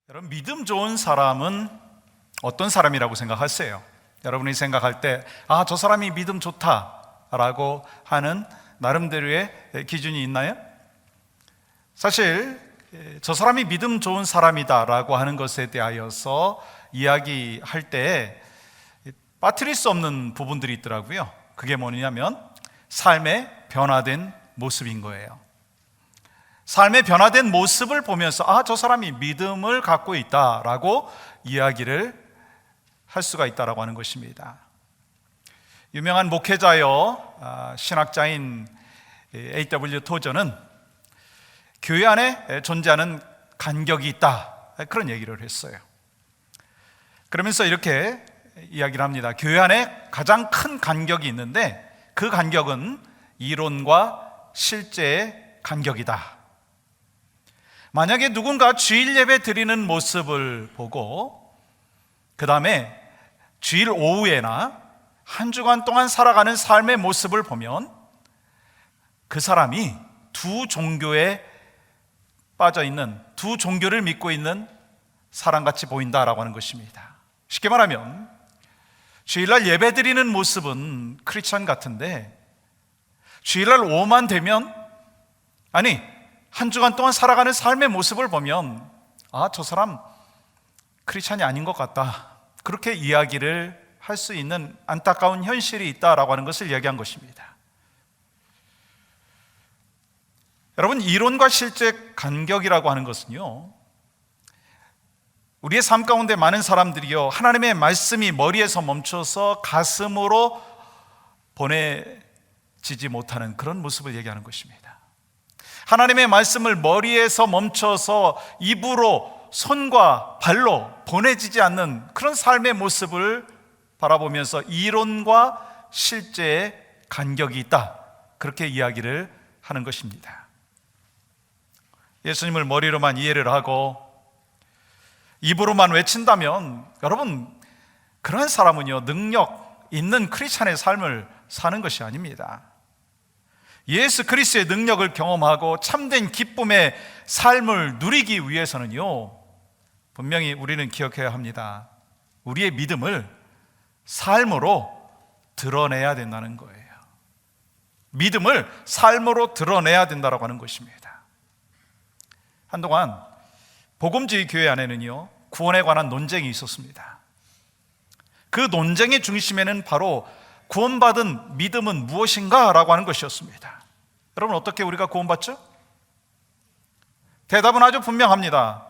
여러분, 믿음 좋은 사람은 어떤 사람이라고 생각하세요? 여러분이 생각할 때, 저 사람이 믿음 좋다라고 하는 나름대로의 기준이 있나요? 사실 저 사람이 믿음 좋은 사람이다라고 하는 것에 대하여서 이야기할 때 빠뜨릴 수 없는 부분들이 있더라고요. 그게 뭐냐면 삶의 변화된 모습인 거예요. 삶의 변화된 모습을 보면서 저 사람이 믿음을 갖고 있다라고 이야기를 할 수가 있다라고 하는 것입니다. 유명한 목회자요 신학자인 A.W. 토저는 교회 안에 존재하는 간격이 있다, 그런 얘기를 했어요. 그러면서 이렇게 이야기를 합니다. 교회 안에 가장 큰 간격이 있는데 그 간격은 이론과 실제의 간격이다. 만약에 누군가 주일 예배 드리는 모습을 보고 그 다음에 주일 오후에나 한 주간 동안 살아가는 삶의 모습을 보면 그 사람이 두 종교에 빠져 있는, 두 종교를 믿고 있는 사람같이 보인다라고 하는 것입니다. 쉽게 말하면 주일날 예배 드리는 모습은 크리스찬 같은데 주일날 오후만 되면, 한 주간 동안 살아가는 삶의 모습을 보면 저 사람 크리스찬이 아닌 것 같다, 그렇게 이야기를 할 수 있는 안타까운 현실이 있다라고 하는 것을 이야기한 것입니다. 여러분, 이론과 실제 간격이라고 하는 것은요, 우리의 삶 가운데 많은 사람들이요, 하나님의 말씀이 머리에서 멈춰서 가슴으로 보내지지 못하는 그런 모습을 얘기하는 것입니다. 하나님의 말씀을 머리에서 멈춰서 입으로, 손과 발로 보내지지 않는 그런 삶의 모습을 바라보면서 이론과 실제의 간격이 있다, 그렇게 이야기를 하는 것입니다. 예수님을 머리로만 이해를 하고 입으로만 외친다면 여러분, 그런 사람은요, 능력 있는 크리스찬의 삶을 사는 것이 아닙니다. 예수 그리스도의 능력을 경험하고 참된 기쁨의 삶을 누리기 위해서는요, 분명히 우리는 기억해야 합니다. 우리의 믿음을 삶으로 드러내야 된다는 거예요. 믿음을 삶으로 드러내야 된다고 하는 것입니다. 한동안 복음주의 교회 안에는요, 구원에 관한 논쟁이 있었습니다. 그 논쟁의 중심에는 바로 구원받은 믿음은 무엇인가 라고 하는 것이었습니다. 여러분, 어떻게 우리가 구원받죠? 대답은 아주 분명합니다.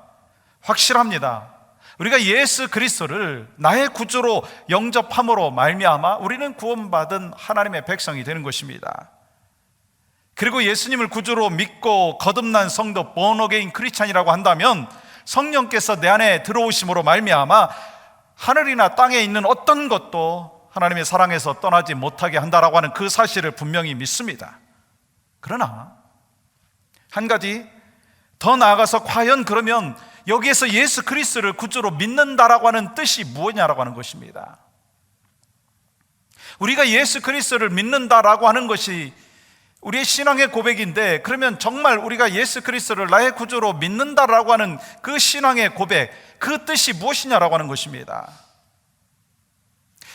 확실합니다. 우리가 예수 그리스도를 나의 구주로 영접함으로 말미암아 우리는 구원받은 하나님의 백성이 되는 것입니다. 그리고 예수님을 구주로 믿고 거듭난 성도, 본어게인 크리스찬이라고 한다면 성령께서 내 안에 들어오심으로 말미암아 하늘이나 땅에 있는 어떤 것도 하나님의 사랑에서 떠나지 못하게 한다라고 하는 그 사실을 분명히 믿습니다. 그러나 한 가지 더 나아가서, 과연 그러면 여기에서 예수 그리스도를 구주로 믿는다라고 하는 뜻이 무엇이냐라고 하는 것입니다. 우리가 예수 그리스도를 믿는다라고 하는 것이 우리의 신앙의 고백인데, 그러면 정말 우리가 예수 그리스도를 나의 구주로 믿는다라고 하는 그 신앙의 고백, 그 뜻이 무엇이냐라고 하는 것입니다.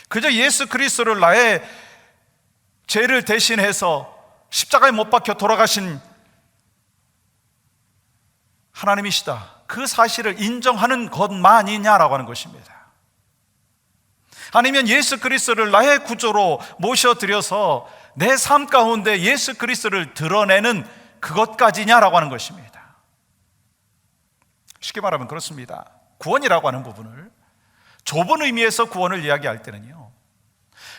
그저 예수 그리스도를 나의 죄를 대신해서 십자가에 못 박혀 돌아가신 하나님이시다, 그 사실을 인정하는 것만이냐라고 하는 것입니다. 아니면 예수 그리스도를 나의 구주로 모셔드려서 내 삶 가운데 예수 그리스도를 드러내는 그것까지냐라고 하는 것입니다. 쉽게 말하면 그렇습니다. 구원이라고 하는 부분을, 좁은 의미에서 구원을 이야기할 때는요,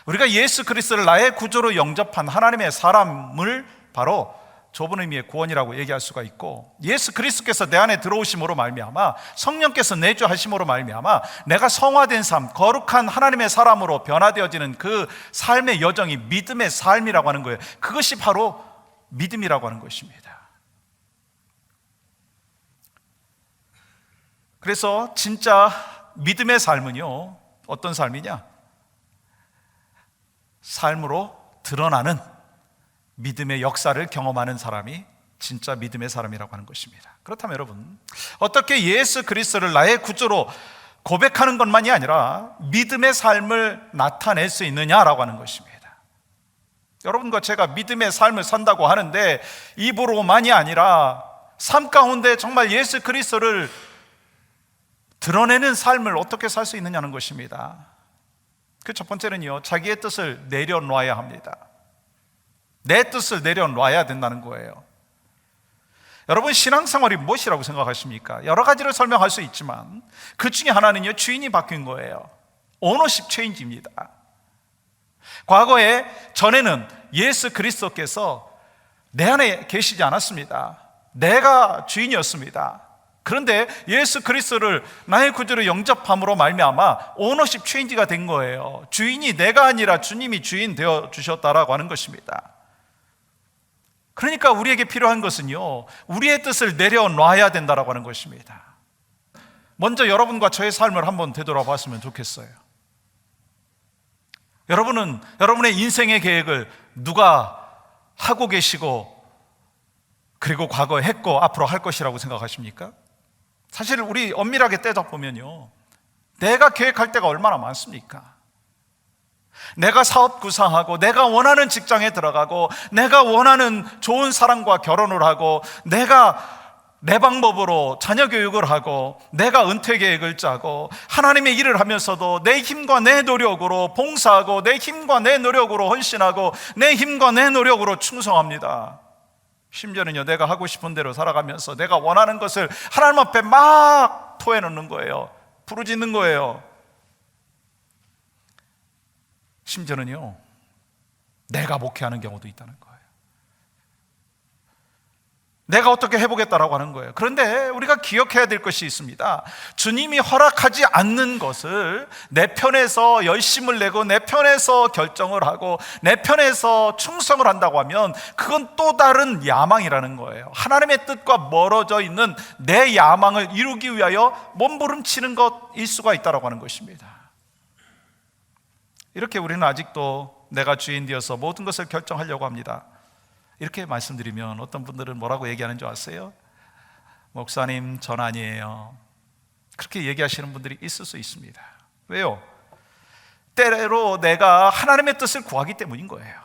우리가 예수 그리스도를 나의 구주로 영접한 하나님의 사람을 바로 좁은 의미의 구원이라고 얘기할 수가 있고, 예수 그리스도께서 내 안에 들어오심으로 말미암아, 성령께서 내주하심으로 말미암아 내가 성화된 삶, 거룩한 하나님의 사람으로 변화되어지는 그 삶의 여정이 믿음의 삶이라고 하는 거예요. 그것이 바로 믿음이라고 하는 것입니다. 그래서 진짜 믿음의 삶은요, 어떤 삶이냐? 삶으로 드러나는 믿음의 역사를 경험하는 사람이 진짜 믿음의 사람이라고 하는 것입니다. 그렇다면 여러분, 어떻게 예수 그리스도를 나의 구주로 고백하는 것만이 아니라 믿음의 삶을 나타낼 수 있느냐라고 하는 것입니다. 여러분과 제가 믿음의 삶을 산다고 하는데 입으로만이 아니라 삶 가운데 정말 예수 그리스도를 드러내는 삶을 어떻게 살 수 있느냐는 것입니다. 그 첫 번째는요, 자기의 뜻을 내려놔야 합니다. 내 뜻을 내려놔야 된다는 거예요. 여러분, 신앙생활이 무엇이라고 생각하십니까? 여러 가지를 설명할 수 있지만 그 중에 하나는요, 주인이 바뀐 거예요. 오너십 체인지입니다. 과거에 전에는 예수 그리스도께서 내 안에 계시지 않았습니다. 내가 주인이었습니다. 그런데 예수 그리스도를 나의 구주로 영접함으로 말미암아 오너십 체인지가 된 거예요. 주인이 내가 아니라 주님이 주인 되어 주셨다라고 하는 것입니다. 그러니까 우리에게 필요한 것은요, 우리의 뜻을 내려놔야 된다라고 하는 것입니다. 먼저 여러분과 저의 삶을 한번 되돌아봤으면 좋겠어요. 여러분은 여러분의 인생의 계획을 누가 하고 계시고 그리고 과거에 했고 앞으로 할 것이라고 생각하십니까? 사실 우리 엄밀하게 떼자보면요, 내가 계획할 때가 얼마나 많습니까? 내가 사업 구상하고 내가 원하는 직장에 들어가고 내가 원하는 좋은 사람과 결혼을 하고 내가 내 방법으로 자녀 교육을 하고 내가 은퇴 계획을 짜고 하나님의 일을 하면서도 내 힘과 내 노력으로 봉사하고 내 힘과 내 노력으로 헌신하고 내 힘과 내 노력으로 충성합니다. 심지어는요, 내가 하고 싶은 대로 살아가면서 내가 원하는 것을 하나님 앞에 막 토해놓는 거예요. 부르짖는 거예요. 심지어는요, 내가 목회하는 경우도 있다는 거예요. 내가 어떻게 해보겠다라고 하는 거예요. 그런데 우리가 기억해야 될 것이 있습니다. 주님이 허락하지 않는 것을 내 편에서 열심을 내고 내 편에서 결정을 하고 내 편에서 충성을 한다고 하면 그건 또 다른 야망이라는 거예요. 하나님의 뜻과 멀어져 있는 내 야망을 이루기 위하여 몸부림치는 것일 수가 있다고 하는 것입니다. 이렇게 우리는 아직도 내가 주인 되어서 모든 것을 결정하려고 합니다. 이렇게 말씀드리면 어떤 분들은 뭐라고 얘기하는 줄 아세요? 목사님, 전 아니에요. 그렇게 얘기하시는 분들이 있을 수 있습니다. 왜요? 때로 내가 하나님의 뜻을 구하기 때문인 거예요.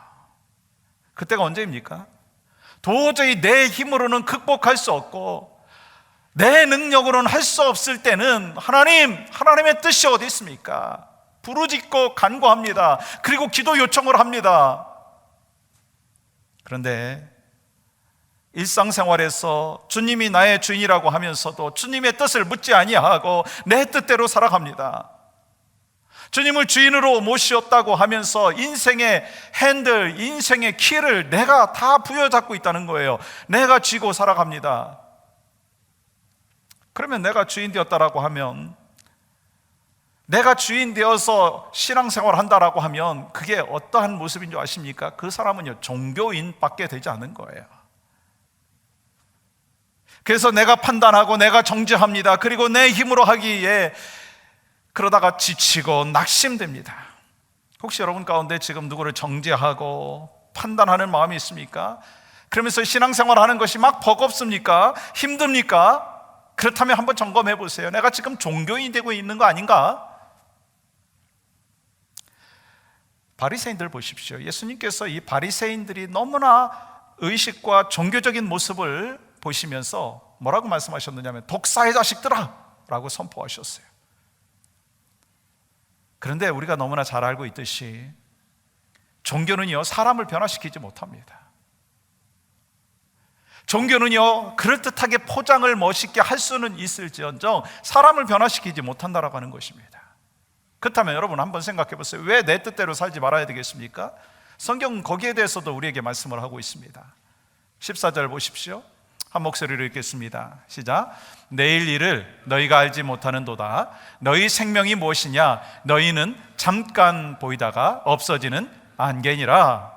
그때가 언제입니까? 도저히 내 힘으로는 극복할 수 없고 내 능력으로는 할 수 없을 때는 하나님의 뜻이 어디 있습니까? 부르짖고 간구합니다. 그리고 기도 요청을 합니다. 그런데 일상생활에서 주님이 나의 주인이라고 하면서도 주님의 뜻을 묻지 아니하고 내 뜻대로 살아갑니다. 주님을 주인으로 모시었다고 하면서 인생의 핸들, 인생의 키를 내가 다 부여잡고 있다는 거예요. 내가 쥐고 살아갑니다. 그러면 내가 주인 되었다라고 하면, 내가 주인 되어서 신앙생활을 한다라고 하면 그게 어떠한 모습인 줄 아십니까? 그 사람은요, 종교인밖에 되지 않은 거예요. 그래서 내가 판단하고 내가 정죄합니다. 그리고 내 힘으로 하기에 그러다가 지치고 낙심됩니다. 혹시 여러분 가운데 지금 누구를 정죄하고 판단하는 마음이 있습니까? 그러면서 신앙생활을 하는 것이 막 버겁습니까? 힘듭니까? 그렇다면 한번 점검해 보세요. 내가 지금 종교인이 되고 있는 거 아닌가? 바리새인들 보십시오. 예수님께서 이 바리새인들이 너무나 의식과 종교적인 모습을 보시면서 뭐라고 말씀하셨느냐면 독사의 자식들아 라고 선포하셨어요. 그런데 우리가 너무나 잘 알고 있듯이 종교는요, 사람을 변화시키지 못합니다. 종교는요, 그럴듯하게 포장을 멋있게 할 수는 있을지언정 사람을 변화시키지 못한다라고 하는 것입니다. 그렇다면 여러분 한번 생각해 보세요. 왜 내 뜻대로 살지 말아야 되겠습니까? 성경은 거기에 대해서도 우리에게 말씀을 하고 있습니다. 14절 보십시오. 한 목소리로 읽겠습니다. 시작. 내일 일을 너희가 알지 못하는도다. 너희 생명이 무엇이냐? 너희는 잠깐 보이다가 없어지는 안개니라.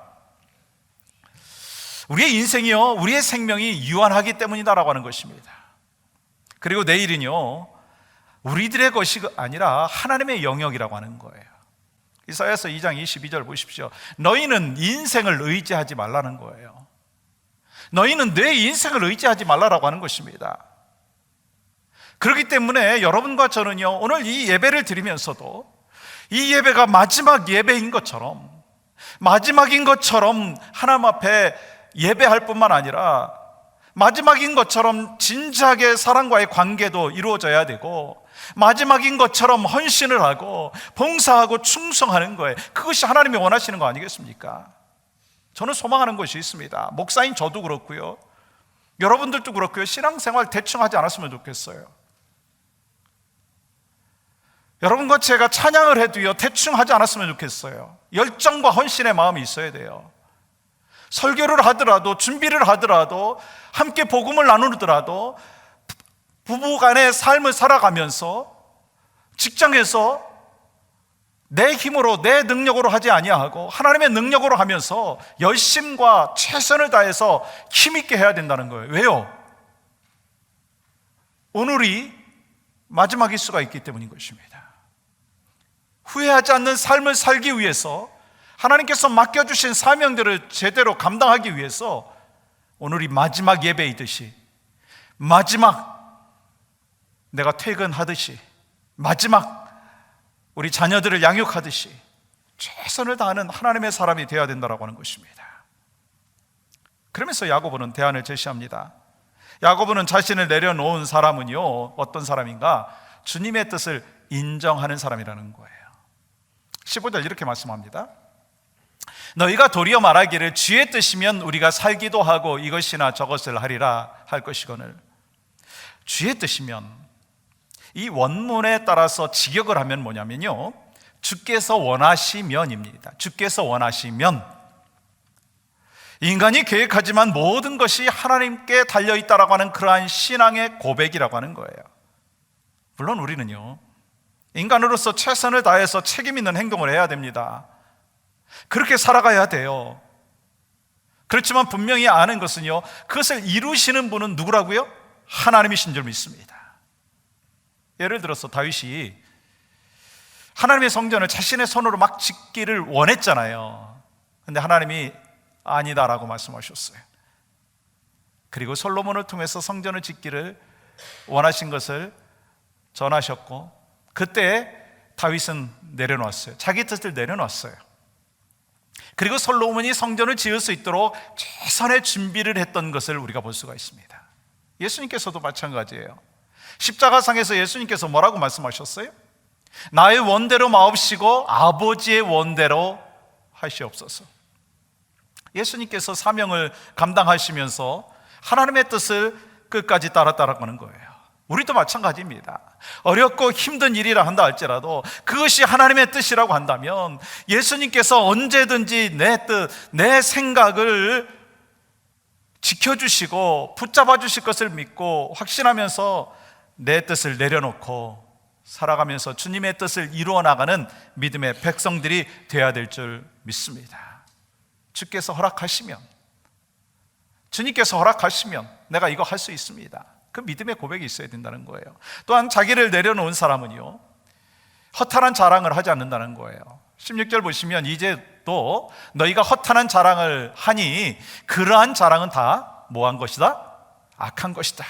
우리의 인생이요, 우리의 생명이 유한하기 때문이다라고 하는 것입니다. 그리고 내일은요, 우리들의 것이 아니라 하나님의 영역이라고 하는 거예요. 이사야서 2장 22절 보십시오. 너희는 인생을 의지하지 말라는 거예요. 너희는 내 인생을 의지하지 말라라고 하는 것입니다. 그렇기 때문에 여러분과 저는요, 오늘 이 예배를 드리면서도 이 예배가 마지막 예배인 것처럼, 마지막인 것처럼 하나님 앞에 예배할 뿐만 아니라 마지막인 것처럼 진지하게 사람과의 관계도 이루어져야 되고, 마지막인 것처럼 헌신을 하고 봉사하고 충성하는 거예요. 그것이 하나님이 원하시는 거 아니겠습니까? 저는 소망하는 것이 있습니다. 목사인 저도 그렇고요, 여러분들도 그렇고요, 신앙생활 대충 하지 않았으면 좋겠어요. 여러분과 제가 찬양을 해도요, 대충 하지 않았으면 좋겠어요. 열정과 헌신의 마음이 있어야 돼요. 설교를 하더라도, 준비를 하더라도, 함께 복음을 나누더라도, 부부간의 삶을 살아가면서 직장에서 내 힘으로, 내 능력으로 하지 아니하고 하나님의 능력으로 하면서 열심과 최선을 다해서 힘있게 해야 된다는 거예요. 왜요? 오늘이 마지막일 수가 있기 때문인 것입니다. 후회하지 않는 삶을 살기 위해서, 하나님께서 맡겨주신 사명들을 제대로 감당하기 위해서 오늘이 마지막 예배이듯이, 마지막 내가 퇴근하듯이, 마지막 우리 자녀들을 양육하듯이 최선을 다하는 하나님의 사람이 되어야 된다고 하는 것입니다. 그러면서 야고보는 대안을 제시합니다. 야고보는 자신을 내려놓은 사람은요, 어떤 사람인가? 주님의 뜻을 인정하는 사람이라는 거예요. 15절 이렇게 말씀합니다. 너희가 도리어 말하기를 주의 뜻이면 우리가 살기도 하고 이것이나 저것을 하리라 할 것이거늘. 주의 뜻이면, 이 원문에 따라서 직역을 하면 뭐냐면요, 주께서 원하시면입니다. 주께서 원하시면, 인간이 계획하지만 모든 것이 하나님께 달려있다라고 하는 그러한 신앙의 고백이라고 하는 거예요. 물론 우리는요, 인간으로서 최선을 다해서 책임 있는 행동을 해야 됩니다. 그렇게 살아가야 돼요. 그렇지만 분명히 아는 것은요, 그것을 이루시는 분은 누구라고요? 하나님이신 줄 믿습니다. 예를 들어서 다윗이 하나님의 성전을 자신의 손으로 막 짓기를 원했잖아요. 근데 하나님이 아니다라고 말씀하셨어요. 그리고 솔로몬을 통해서 성전을 짓기를 원하신 것을 전하셨고, 그때 다윗은 내려놨어요. 자기 뜻을 내려놨어요. 그리고 솔로몬이 성전을 지을 수 있도록 최선의 준비를 했던 것을 우리가 볼 수가 있습니다. 예수님께서도 마찬가지예요. 십자가상에서 예수님께서 뭐라고 말씀하셨어요? 나의 원대로 마옵시고 아버지의 원대로 하시옵소서. 예수님께서 사명을 감당하시면서 하나님의 뜻을 끝까지 따랐다라는 거예요. 우리도 마찬가지입니다. 어렵고 힘든 일이라 한다 할지라도 그것이 하나님의 뜻이라고 한다면 예수님께서 언제든지 내 뜻, 내 생각을 지켜주시고 붙잡아 주실 것을 믿고 확신하면서 내 뜻을 내려놓고 살아가면서 주님의 뜻을 이루어 나가는 믿음의 백성들이 되어야 될 줄 믿습니다. 주께서 허락하시면, 주님께서 허락하시면 내가 이거 할 수 있습니다. 그 믿음의 고백이 있어야 된다는 거예요. 또한 자기를 내려놓은 사람은요, 허탄한 자랑을 하지 않는다는 거예요. 16절 보시면 이제 또 너희가 허탄한 자랑을 하니 그러한 자랑은 다 뭐한 것이다? 악한 것이다.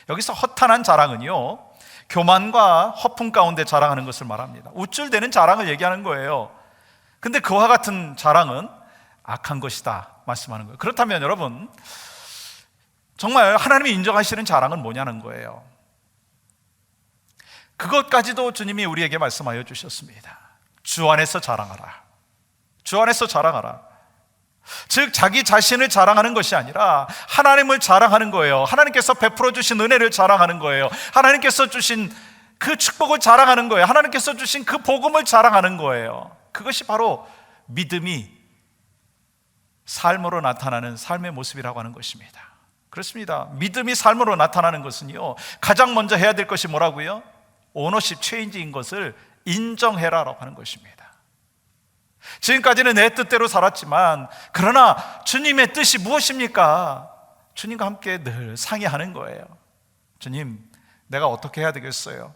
여기서 허탄한 자랑은요, 교만과 허풍 가운데 자랑하는 것을 말합니다. 우쭐대는 자랑을 얘기하는 거예요. 근데 그와 같은 자랑은 악한 것이다 말씀하는 거예요. 그렇다면 여러분, 정말 하나님이 인정하시는 자랑은 뭐냐는 거예요. 그것까지도 주님이 우리에게 말씀하여 주셨습니다. 주 안에서 자랑하라. 주 안에서 자랑하라. 즉 자기 자신을 자랑하는 것이 아니라 하나님을 자랑하는 거예요. 하나님께서 베풀어 주신 은혜를 자랑하는 거예요. 하나님께서 주신 그 축복을 자랑하는 거예요. 하나님께서 주신 그 복음을 자랑하는 거예요. 그것이 바로 믿음이 삶으로 나타나는 삶의 모습이라고 하는 것입니다. 그렇습니다. 믿음이 삶으로 나타나는 것은요, 가장 먼저 해야 될 것이 뭐라고요? 오너십 체인지인 것을 인정해라라고 하는 것입니다. 지금까지는 내 뜻대로 살았지만, 그러나 주님의 뜻이 무엇입니까? 주님과 함께 늘 상의하는 거예요. 주님, 내가 어떻게 해야 되겠어요?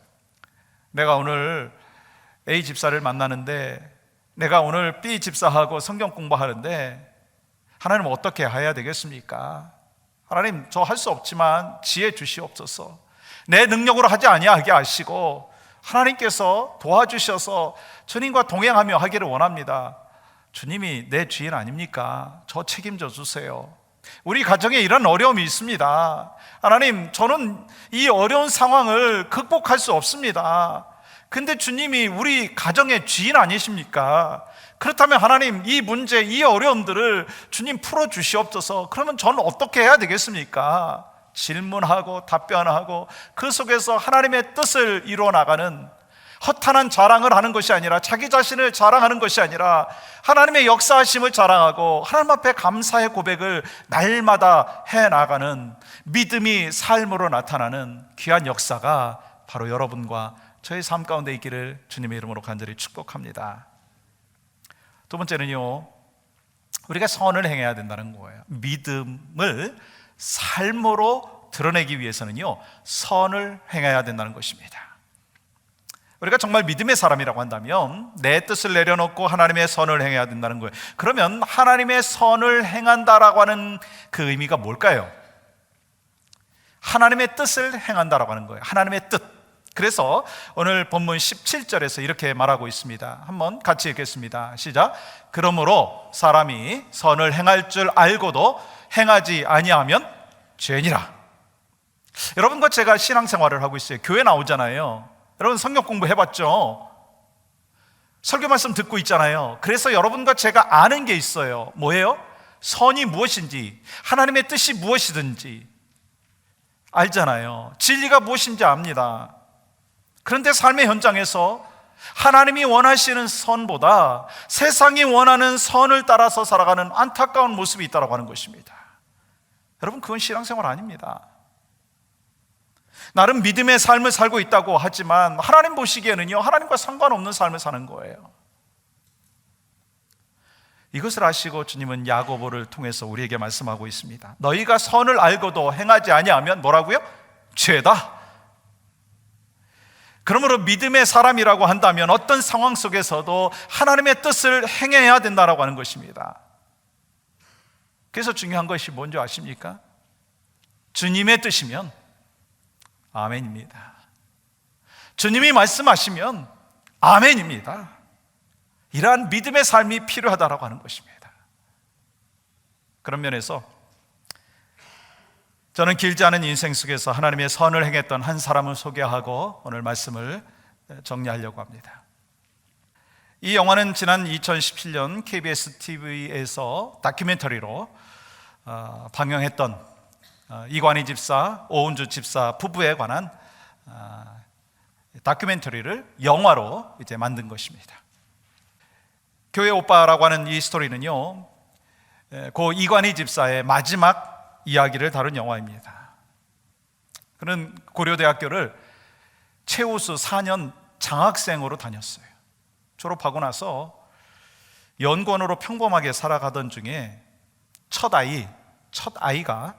내가 오늘 A 집사를 만나는데, 내가 오늘 B 집사하고 성경 공부하는데 하나님 어떻게 해야 되겠습니까? 하나님, 저 할 수 없지만 지혜 주시옵소서. 내 능력으로 하지 아니하게 하시고 하나님께서 도와주셔서 주님과 동행하며 하기를 원합니다. 주님이 내 주인 아닙니까? 저 책임져 주세요. 우리 가정에 이런 어려움이 있습니다. 하나님, 저는 이 어려운 상황을 극복할 수 없습니다. 근데 주님이 우리 가정의 주인 아니십니까? 그렇다면 하나님, 이 문제, 이 어려움들을 주님 풀어주시옵소서. 그러면 저는 어떻게 해야 되겠습니까? 질문하고 답변하고 그 속에서 하나님의 뜻을 이루어 나가는, 허탄한 자랑을 하는 것이 아니라, 자기 자신을 자랑하는 것이 아니라 하나님의 역사하심을 자랑하고 하나님 앞에 감사의 고백을 날마다 해나가는 믿음이 삶으로 나타나는 귀한 역사가 바로 여러분과 저의 삶 가운데 있기를 주님의 이름으로 간절히 축복합니다. 두 번째는요, 우리가 선을 행해야 된다는 거예요. 믿음을 삶으로 드러내기 위해서는요, 선을 행해야 된다는 것입니다. 우리가 정말 믿음의 사람이라고 한다면 내 뜻을 내려놓고 하나님의 선을 행해야 된다는 거예요. 그러면 하나님의 선을 행한다라고 하는 그 의미가 뭘까요? 하나님의 뜻을 행한다라고 하는 거예요. 하나님의 뜻. 그래서 오늘 본문 17절에서 이렇게 말하고 있습니다. 한번 같이 읽겠습니다. 시작. 그러므로 사람이 선을 행할 줄 알고도 행하지 아니하면 죄니라. 여러분과 제가 신앙생활을 하고 있어요. 교회 나오잖아요. 여러분 성경 공부 해봤죠? 설교 말씀 듣고 있잖아요. 그래서 여러분과 제가 아는 게 있어요. 뭐예요? 선이 무엇인지, 하나님의 뜻이 무엇이든지 알잖아요. 진리가 무엇인지 압니다. 그런데 삶의 현장에서 하나님이 원하시는 선보다 세상이 원하는 선을 따라서 살아가는 안타까운 모습이 있다고 하는 것입니다. 여러분, 그건 신앙생활 아닙니다. 나름 믿음의 삶을 살고 있다고 하지만 하나님 보시기에는요, 하나님과 상관없는 삶을 사는 거예요. 이것을 아시고 주님은 야고보를 통해서 우리에게 말씀하고 있습니다. 너희가 선을 알고도 행하지 아니하면 뭐라고요? 죄다. 그러므로 믿음의 사람이라고 한다면 어떤 상황 속에서도 하나님의 뜻을 행해야 된다고 하는 것입니다. 그래서 중요한 것이 뭔지 아십니까? 주님의 뜻이면 아멘입니다. 주님이 말씀하시면 아멘입니다. 이러한 믿음의 삶이 필요하다고 하는 것입니다. 그런 면에서 저는 길지 않은 인생 속에서 하나님의 선을 행했던 한 사람을 소개하고 오늘 말씀을 정리하려고 합니다. 이 영화는 지난 2017년 KBS TV에서 다큐멘터리로 방영했던 이관희 집사, 오은주 집사 부부에 관한 다큐멘터리를 영화로 이제 만든 것입니다. 교회 오빠라고 하는 이 스토리는요, 고 이관희 집사의 마지막 이야기를 다룬 영화입니다. 그는 고려대학교를 최우수 4년 장학생으로 다녔어요. 졸업하고 나서 연구원으로 평범하게 살아가던 중에 첫 아이가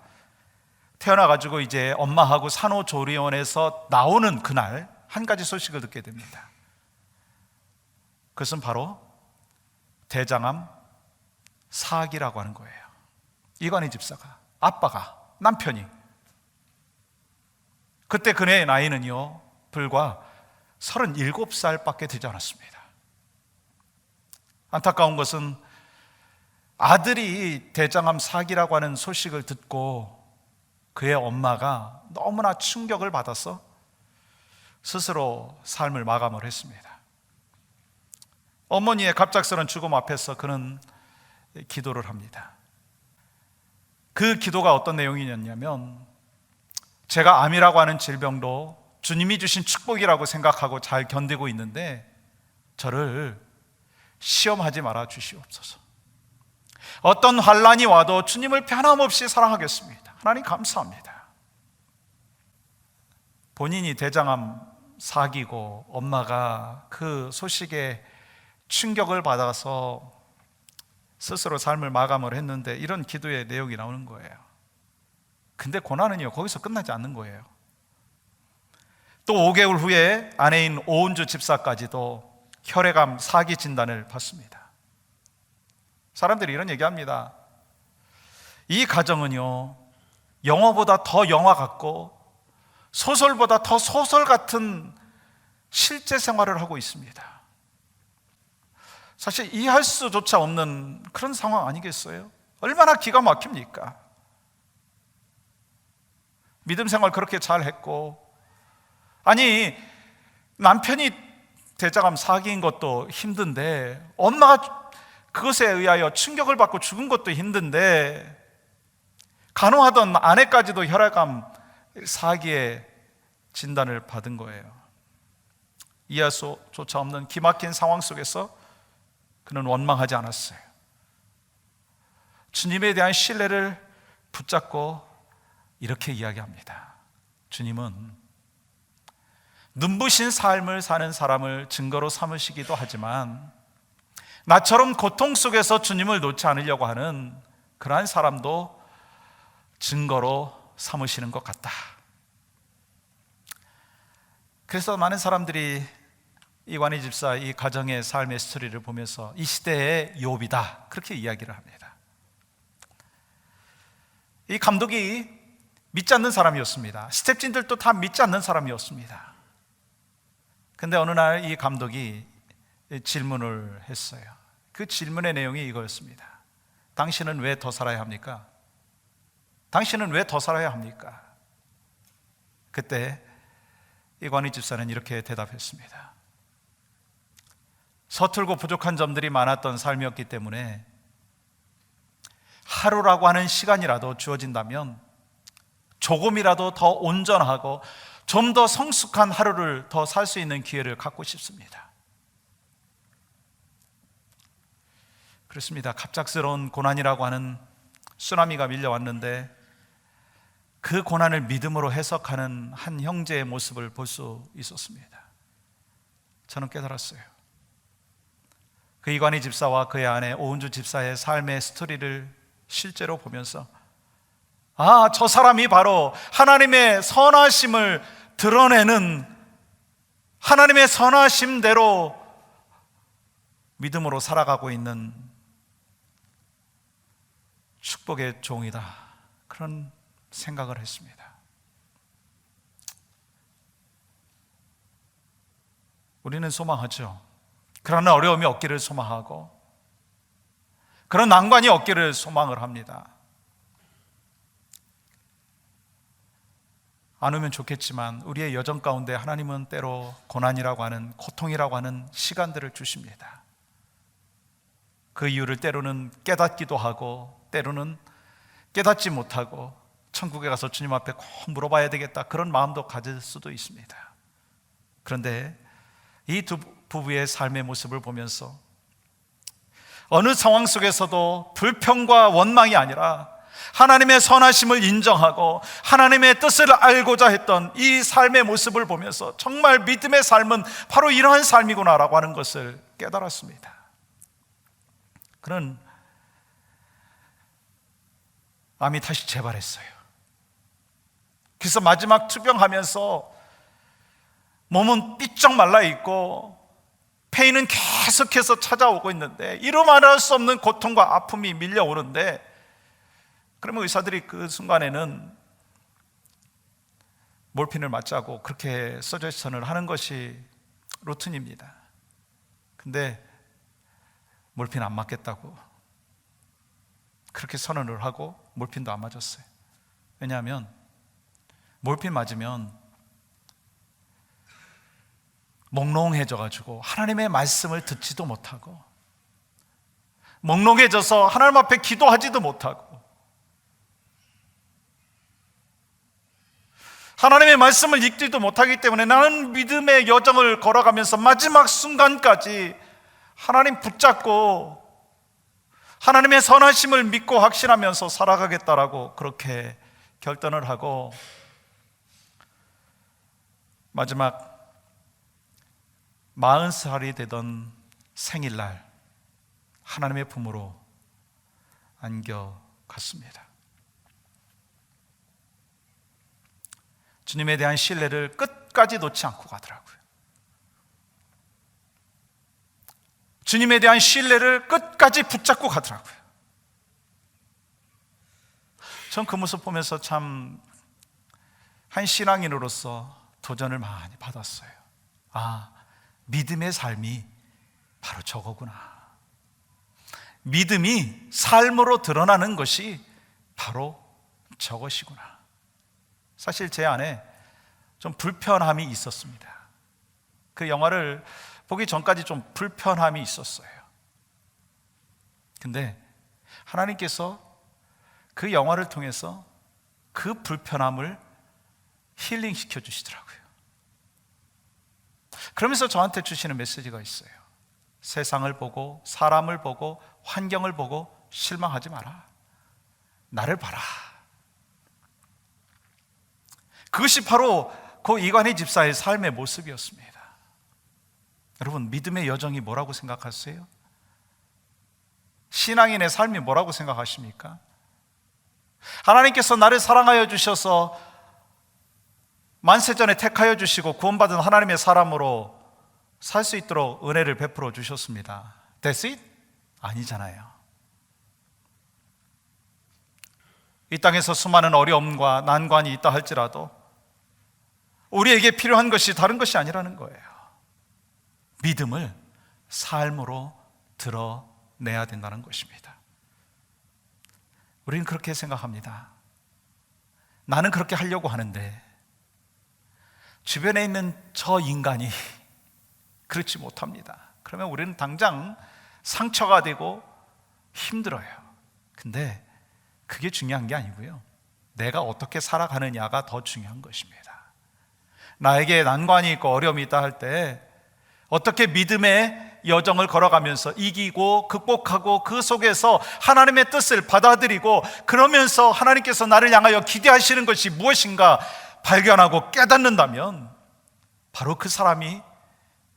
태어나가지고 이제 엄마하고 산후조리원에서 나오는 그날 한 가지 소식을 듣게 됩니다. 그것은 바로 대장암 사기라고 하는 거예요. 이관희 집사가, 아빠가, 남편이. 그때 그의 나이는요, 불과 37살밖에 되지 않았습니다. 안타까운 것은 아들이 대장암 사기라고 하는 소식을 듣고 그의 엄마가 너무나 충격을 받아서 스스로 삶을 마감을 했습니다. 어머니의 갑작스러운 죽음 앞에서 그는 기도를 합니다. 그 기도가 어떤 내용이었냐면, 제가 암이라고 하는 질병도 주님이 주신 축복이라고 생각하고 잘 견디고 있는데 저를 시험하지 말아 주시옵소서. 어떤 환난이 와도 주님을 변함없이 사랑하겠습니다. 하나님 감사합니다. 본인이 대장암 사기고 엄마가 그 소식에 충격을 받아서 스스로 삶을 마감을 했는데 이런 기도의 내용이 나오는 거예요. 근데 고난은요, 거기서 끝나지 않는 거예요. 또 5개월 후에 아내인 오은주 집사까지도 혈액암 사기 진단을 받습니다. 사람들이 이런 얘기합니다. 이 가정은요, 영화보다 더 영화 같고 소설보다 더 소설 같은 실제 생활을 하고 있습니다. 사실 이해할 수조차 없는 그런 상황 아니겠어요? 얼마나 기가 막힙니까? 믿음 생활 그렇게 잘 했고, 아니 남편이 대장암 사기인 것도 힘든데, 엄마가 그것에 의하여 충격을 받고 죽은 것도 힘든데, 간호하던 아내까지도 혈액암 사기에 진단을 받은 거예요. 이해할 수조차 없는 기막힌 상황 속에서 그는 원망하지 않았어요. 주님에 대한 신뢰를 붙잡고 이렇게 이야기합니다. 주님은 눈부신 삶을 사는 사람을 증거로 삼으시기도 하지만, 나처럼 고통 속에서 주님을 놓지 않으려고 하는 그러한 사람도 증거로 삼으시는 것 같다. 그래서 많은 사람들이 이관희 집사 이 가정의 삶의 스토리를 보면서 이 시대의 욥이다, 그렇게 이야기를 합니다. 이 감독이 믿지 않는 사람이었습니다. 스태프진들도 다 믿지 않는 사람이었습니다. 근데 어느 날 이 감독이 질문을 했어요. 그 질문의 내용이 이거였습니다. 당신은 왜 더 살아야 합니까? 당신은 왜 더 살아야 합니까? 그때 이관희 집사는 이렇게 대답했습니다. 서툴고 부족한 점들이 많았던 삶이었기 때문에 하루라고 하는 시간이라도 주어진다면 조금이라도 더 온전하고 좀 더 성숙한 하루를 더 살 수 있는 기회를 갖고 싶습니다. 그렇습니다. 갑작스러운 고난이라고 하는 쓰나미가 밀려왔는데, 그 고난을 믿음으로 해석하는 한 형제의 모습을 볼 수 있었습니다. 저는 깨달았어요. 그 이관희 집사와 그의 아내 오은주 집사의 삶의 스토리를 실제로 보면서, 아, 저 사람이 바로 하나님의 선하심을 드러내는, 하나님의 선하심대로 믿음으로 살아가고 있는 축복의 종이다, 그런 생각을 했습니다. 우리는 소망하죠. 그런 어려움이 없기를 소망하고, 그런 난관이 없기를 소망을 합니다. 안 오면 좋겠지만 우리의 여정 가운데 하나님은 때로 고난이라고 하는, 고통이라고 하는 시간들을 주십니다. 그 이유를 때로는 깨닫기도 하고, 때로는 깨닫지 못하고 천국에 가서 주님 앞에 꼭 물어봐야 되겠다, 그런 마음도 가질 수도 있습니다. 그런데 이 두 부부의 삶의 모습을 보면서 어느 상황 속에서도 불평과 원망이 아니라 하나님의 선하심을 인정하고 하나님의 뜻을 알고자 했던 이 삶의 모습을 보면서 정말 믿음의 삶은 바로 이러한 삶이구나라고 하는 것을 깨달았습니다. 그는 암이 다시 재발했어요. 그래서 마지막 투병하면서 몸은 삐쩍 말라있고 페인은 계속해서 찾아오고 있는데, 이루 말할 수 없는 고통과 아픔이 밀려오는데, 그러면 의사들이 그 순간에는 몰핀을 맞자고 그렇게 서제션을 하는 것이 루틴입니다. 근데 몰핀 안 맞겠다고 그렇게 선언을 하고 몰핀도 안 맞았어요. 왜냐하면 몰핀 맞으면 몽롱해져가지고 하나님의 말씀을 듣지도 못하고, 몽롱해져서 하나님 앞에 기도하지도 못하고, 하나님의 말씀을 읽지도 못하기 때문에 나는 믿음의 여정을 걸어가면서 마지막 순간까지 하나님 붙잡고 하나님의 선하심을 믿고 확신하면서 살아가겠다라고 그렇게 결단을 하고, 마지막 40살이 되던 생일날 하나님의 품으로 안겨갔습니다. 주님에 대한 신뢰를 끝까지 놓지 않고 가더라고요. 주님에 대한 신뢰를 끝까지 붙잡고 가더라고요. 전 그 모습 보면서 참 한 신앙인으로서 도전을 많이 받았어요. 아, 믿음의 삶이 바로 저거구나. 믿음이 삶으로 드러나는 것이 바로 저것이구나. 사실 제 안에 좀 불편함이 있었습니다. 그 영화를 보기 전까지 좀 불편함이 있었어요. 근데 하나님께서 그 영화를 통해서 그 불편함을 힐링시켜 주시더라고요. 그러면서 저한테 주시는 메시지가 있어요. 세상을 보고 사람을 보고 환경을 보고 실망하지 마라. 나를 봐라. 그것이 바로 그 이관희 집사의 삶의 모습이었습니다. 여러분, 믿음의 여정이 뭐라고 생각하세요? 신앙인의 삶이 뭐라고 생각하십니까? 하나님께서 나를 사랑하여 주셔서 만세전에 택하여 주시고 구원받은 하나님의 사람으로 살 수 있도록 은혜를 베풀어 주셨습니다. That's it? 아니잖아요. 이 땅에서 수많은 어려움과 난관이 있다 할지라도 우리에게 필요한 것이 다른 것이 아니라는 거예요. 믿음을 삶으로 드러내야 된다는 것입니다. 우리는 그렇게 생각합니다. 나는 그렇게 하려고 하는데 주변에 있는 저 인간이 그렇지 못합니다. 그러면 우리는 당장 상처가 되고 힘들어요. 근데 그게 중요한 게 아니고요, 내가 어떻게 살아가느냐가 더 중요한 것입니다. 나에게 난관이 있고 어려움이 있다 할 때 어떻게 믿음의 여정을 걸어가면서 이기고 극복하고 그 속에서 하나님의 뜻을 받아들이고 그러면서 하나님께서 나를 향하여 기대하시는 것이 무엇인가 발견하고 깨닫는다면 바로 그 사람이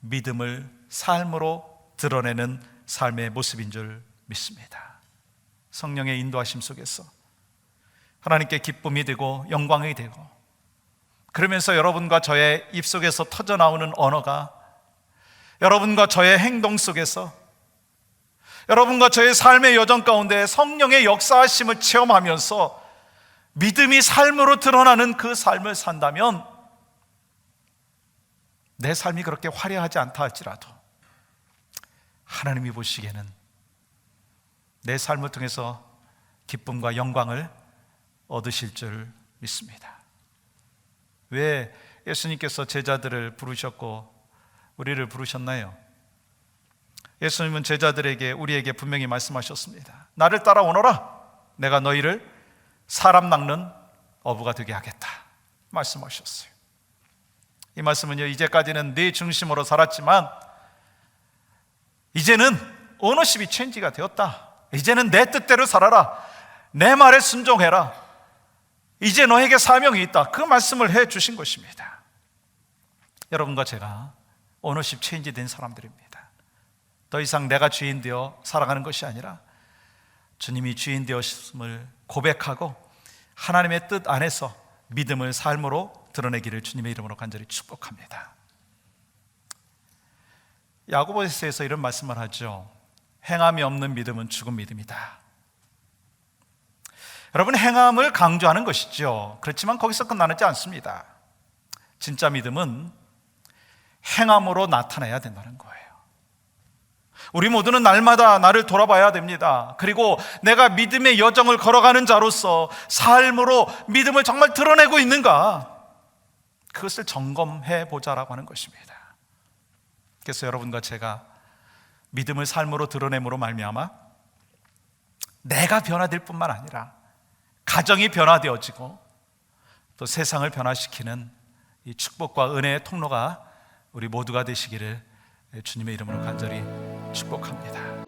믿음을 삶으로 드러내는 삶의 모습인 줄 믿습니다. 성령의 인도하심 속에서 하나님께 기쁨이 되고 영광이 되고, 그러면서 여러분과 저의 입속에서 터져나오는 언어가 여러분과 저의 행동 속에서, 여러분과 저의 삶의 여정 가운데 성령의 역사하심을 체험하면서 믿음이 삶으로 드러나는 그 삶을 산다면 내 삶이 그렇게 화려하지 않다 할지라도 하나님이 보시기에는 내 삶을 통해서 기쁨과 영광을 얻으실 줄 믿습니다. 왜 예수님께서 제자들을 부르셨고 우리를 부르셨나요? 예수님은 제자들에게, 우리에게 분명히 말씀하셨습니다. 나를 따라오너라. 내가 너희를 사람 낚는 어부가 되게 하겠다 말씀하셨어요. 이 말씀은요, 이제까지는 네 중심으로 살았지만 이제는 오너십이 체인지가 되었다. 이제는 내 뜻대로 살아라. 내 말에 순종해라. 이제 너에게 사명이 있다. 그 말씀을 해 주신 것입니다. 여러분과 제가 오너십 체인지 된 사람들입니다. 더 이상 내가 주인 되어 살아가는 것이 아니라 주님이 주인 되었음을 고백하고 하나님의 뜻 안에서 믿음을 삶으로 드러내기를 주님의 이름으로 간절히 축복합니다. 야고보서에서 이런 말씀을 하죠. 행함이 없는 믿음은 죽은 믿음이다. 여러분, 행함을 강조하는 것이죠. 그렇지만 거기서 끝나지 않습니다. 진짜 믿음은 행함으로 나타나야 된다는 거예요. 우리 모두는 날마다 나를 돌아봐야 됩니다. 그리고 내가 믿음의 여정을 걸어가는 자로서 삶으로 믿음을 정말 드러내고 있는가, 그것을 점검해 보자라고 하는 것입니다. 그래서 여러분과 제가 믿음을 삶으로 드러냄으로 말미암아 내가 변화될 뿐만 아니라 가정이 변화되어지고 또 세상을 변화시키는 이 축복과 은혜의 통로가 우리 모두가 되시기를 주님의 이름으로 간절히 축복합니다.